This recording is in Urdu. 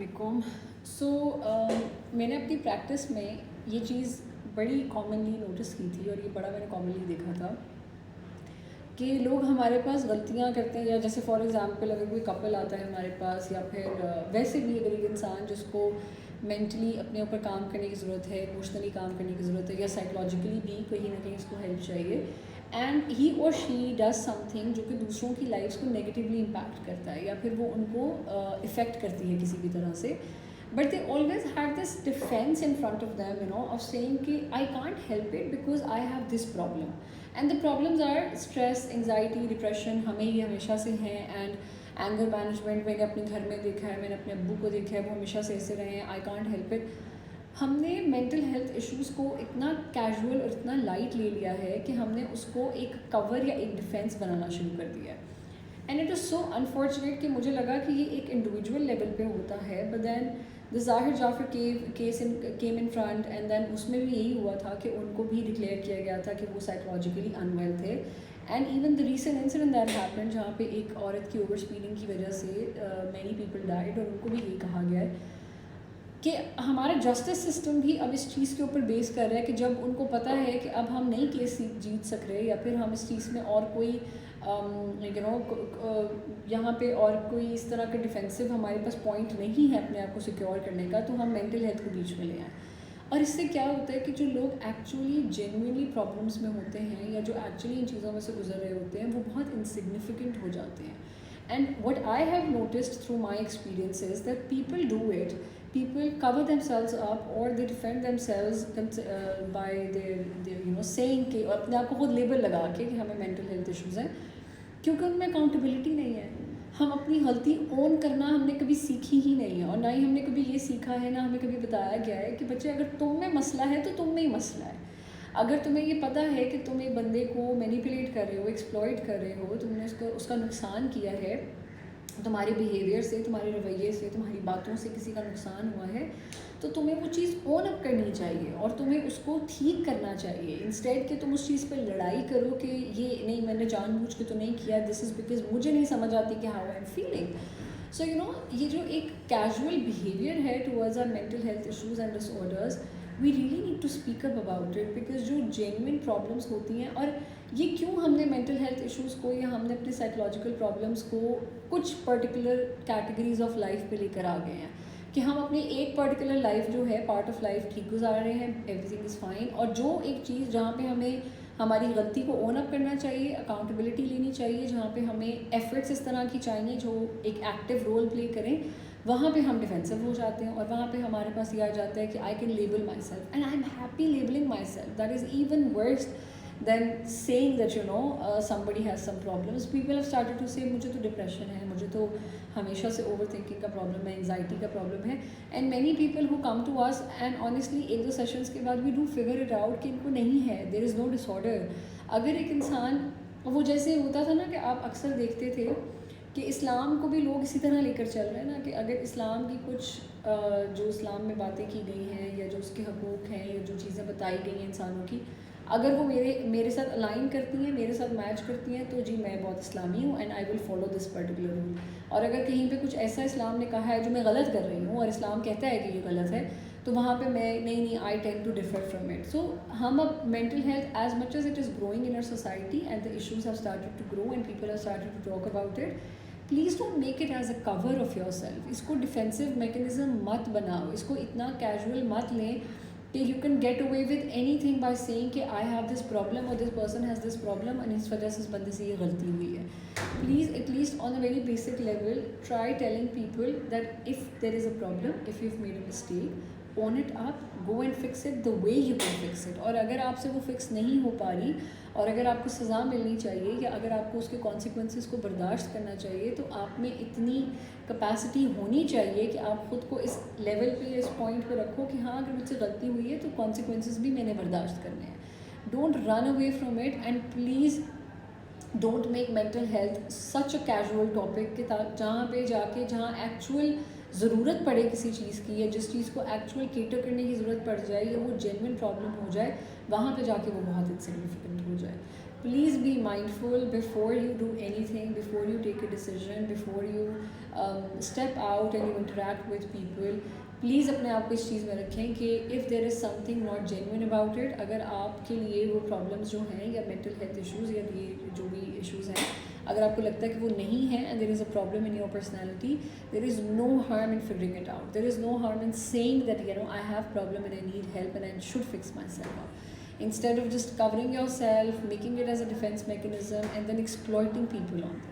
علیکم. سو میں نے اپنی پریکٹس میں یہ چیز بڑی کامنلی نوٹس کی تھی، اور یہ بڑا میں نے کامنلی دیکھا تھا کہ لوگ ہمارے پاس غلطیاں کرتے ہیں. یا جیسے فار ایگزامپل اگر کوئی کپل آتا ہے ہمارے پاس، یا پھر ویسے بھی اگر ایک انسان جس کو مینٹلی اپنے اوپر کام کرنے کی ضرورت ہے، ایموشنلی کام کرنے کی ضرورت ہے، یا سائیکولوجیکلی بھی کہیں نہ کہیں اس کو ہیلپ چاہیے، اینڈ ہی اور شی ڈز سم تھنگ جو کہ دوسروں کی لائفس کو نیگیٹیولی امپیکٹ کرتا ہے، یا پھر وہ ان کو افیکٹ کرتی ہے کسی بھی طرح سے. But they always had this defence in front of them of seeing کہ I can't help it because I have this problem. And the problems are stress, anxiety, depression. ہمیں یہ ہمیشہ سے ہیں. اینڈ اینگر مینجمنٹ میں نے اپنے گھر میں دیکھا ہے، میں نے اپنے ابو کو دیکھا ہے، وہ ہمیشہ سے ایسے رہے ہیں. I can't help it. ہم نے مینٹل ہیلتھ ایشوز کو اتنا کیجول اور اتنا لائٹ لے لیا ہے کہ ہم نے اس کو ایک کور یا ایک ڈیفینس بنانا شروع کر دیا ہے. And it is so unfortunate کہ مجھے لگا کہ یہ ایک انڈیویجول لیول پہ ہوتا ہے. But then the Zahir Jafar case came in front, and then اس میں بھی یہی ہوا تھا کہ ان کو بھی ڈکلیئر کیا گیا تھا کہ وہ سائیکولوجیکلی ان ویل تھے. And even the recent incident that happen جہاں پہ ایک عورت کی اوور اسپیڈنگ کی وجہ سے مینی پیپل ڈائڈ، اور ان کو بھی یہی کہا گیا ہے کہ ہمارا جسٹس سسٹم بھی اب اس چیز کے اوپر بیس کر رہا ہے کہ جب ان کو پتہ ہے کہ اب ہم نہیں کیس جیت سک رہے، یا پھر ہم اس چیز میں اور کوئی یہاں پہ اور کوئی اس طرح کا ڈیفینسو ہمارے پاس پوائنٹ نہیں ہے اپنے آپ کو سیکیور کرنے کا، تو ہم مینٹل ہیلتھ کو بیچ میں لے آئیں. اور اس سے کیا ہوتا ہے کہ جو لوگ ایکچولی جینوئنلی پرابلمس میں ہوتے ہیں، یا جو ایکچولی ان چیزوں میں سے گزر رہے ہوتے ہیں، وہ بہت انسگنیفیکنٹ ہو جاتے ہیں. And what I have noticed through my experiences that people do it. People cover themselves up or they defend themselves by their saying کہ اپنے آپ کو خود لیبل لگا کے کہ ہمیں مینٹل ہیلتھ ایشوز ہیں، کیونکہ ان میں اکاؤنٹیبلٹی نہیں ہے. ہم اپنی غلطی اون کرنا ہم نے کبھی سیکھی ہی نہیں ہے، اور نہ ہی ہم نے کبھی یہ سیکھا ہے، نہ ہمیں کبھی بتایا گیا ہے کہ بچے اگر تم میں مسئلہ ہے تو تم میں ہی مسئلہ ہے. اگر تمہیں یہ پتہ ہے کہ تم ایک بندے کو مینیپولیٹ کر رہے ہو، ایکسپلائٹ کر رہے ہو، تم نے اس کا نقصان کیا ہے، تمہارے بیہیویئر سے، تمہارے رویے سے، تمہاری باتوں سے کسی کا نقصان ہوا ہے، تو تمہیں وہ چیز اون اپ کرنی چاہیے اور تمہیں اس کو ٹھیک کرنا چاہیے. انسٹیڈ کہ تم اس چیز پہ لڑائی کرو کہ یہ نہیں میں نے جان بوجھ کے تو نہیں کیا، دس از بیکاز مجھے نہیں سمجھ آتی کہ how I am feeling. So یہ جو ایک کیجول بیہیویئر ہے towards our mental health issues and disorders, we really need to speak up about it. Because جو جینوئن پرابلمس ہوتی ہیں، اور یہ کیوں ہم نے مینٹل ہیلتھ ایشوز کو، یا ہم نے اپنے سائیکولوجیکل پرابلمس کو کچھ پرٹیکولر کیٹیگریز آف لائف پہ لے کر آ گئے ہیں کہ ہم اپنی ایک پرٹیکولر لائف جو ہے، پارٹ آف لائف ٹھیک گزار رہے ہیں، ایوری تھنگ از فائن. اور جو ایک چیز جہاں پہ ہمیں ہماری غلطی کو اون اپ کرنا چاہیے، اکاؤنٹیبلٹی لینی چاہیے، جہاں پہ ہمیں ایفرٹس اس طرح کی چاہیے جو ایک ایکٹیو رول پلے کریں، وہاں پہ ہم ڈیفینسو ہو جاتے ہیں. اور وہاں پہ ہمارے پاس یہ آ جاتا ہے کہ I can label myself and I am happy labelling myself. That is even worse than seeing that somebody has some problems. People have started to say مجھے تو ڈپریشن ہے، مجھے تو ہمیشہ سے اوور تھنکنگ کا پرابلم ہے، انگزائٹی کا پرابلم ہے. And many people who come to us, and honestly ایک دو سیشنس کے بعد we do figure it out کہ ان کو نہیں ہے، دیر از نو ڈس آرڈر. اگر ایک انسان، وہ جیسے ہوتا تھا نا کہ آپ اکثر دیکھتے تھے کہ اسلام کو بھی لوگ اسی طرح لے کر چل رہے ہیں نا، کہ اگر اسلام کی کچھ جو اسلام میں باتیں کی گئی ہیں، یا جو اس کے حقوق ہیں، یا جو چیزیں بتائی گئی ہیں انسانوں کی، اگر وہ میرے ساتھ الائن کرتی ہیں، میرے ساتھ میچ کرتی ہیں، تو جی میں بہت اسلامی ہوں and I will follow this particular rule. اور اگر کہیں پہ کچھ ایسا اسلام نے کہا ہے جو میں غلط کر رہی ہوں، اور اسلام کہتا ہے کہ یہ غلط ہے، تو وہاں پہ میں نہیں I tend to differ from it. So ہم اب mental health as much as it is growing in our society and the issues have started to grow and people have started to talk about it, please don't make it as a cover of your self. اس کو ڈیفینسو میکینزم مت بناؤ، اس کو اتنا کیجول مت لیں کہ you can get away with anything by saying کہ آئی ہیو دس پرابلم اور this person has this problem, اور اس وجہ سے اس بندے سے یہ غلطی ہوئی ہے. Please at least on a very basic level try telling people that if there is a problem, if you have made a mistake, own it up, go and fix it the way you can fix it. اور اگر آپ سے وہ فکس نہیں ہو پا رہی، اور اگر آپ کو سزا ملنی چاہیے، یا اگر آپ کو اس کے کانسیکوینسز کو برداشت کرنا چاہیے، تو آپ میں اتنی کیپیسٹی ہونی چاہیے کہ آپ خود کو اس لیول پہ، اس پوائنٹ پہ رکھو کہ ہاں اگر مجھ سے غلطی ہوئی ہے تو کانسیکوینسز بھی میں نے برداشت کرنے ہیں. Don't run away from it, and please don't make mental health such a casual topic کہ جہاں پہ جا کے، جہاں ایکچوئل ضرورت پڑے کسی چیز کی، یا جس چیز کو ایکچوئل کیٹر کرنے کی ضرورت پڑ جائے، یا وہ جینوئن پرابلم ہو جائے، وہاں پہ جا کے وہ بہت انسگنیفیکنٹ ہو جائے. please be mindful before you do anything, before you take a decision, before you step out and you interact with people. Please اپنے آپ کو اس چیز میں رکھیں کہ if there is some thing not genuine about it, اگر آپ کے لیے وہ پرابلمس جو ہیں یا مینٹل ہیلتھ ایشوز یا یہ جو بھی ایشوز ہیں، اگر آپ کو لگتا ہے کہ وہ نہیں ہیں and there is a problem in your personality, there is no harm in figuring it out, there is no harm in seeing that you know I have problem and I need help and I should fix myself out, instead of just covering yourself, making it as a defense mechanism and then exploiting people on that.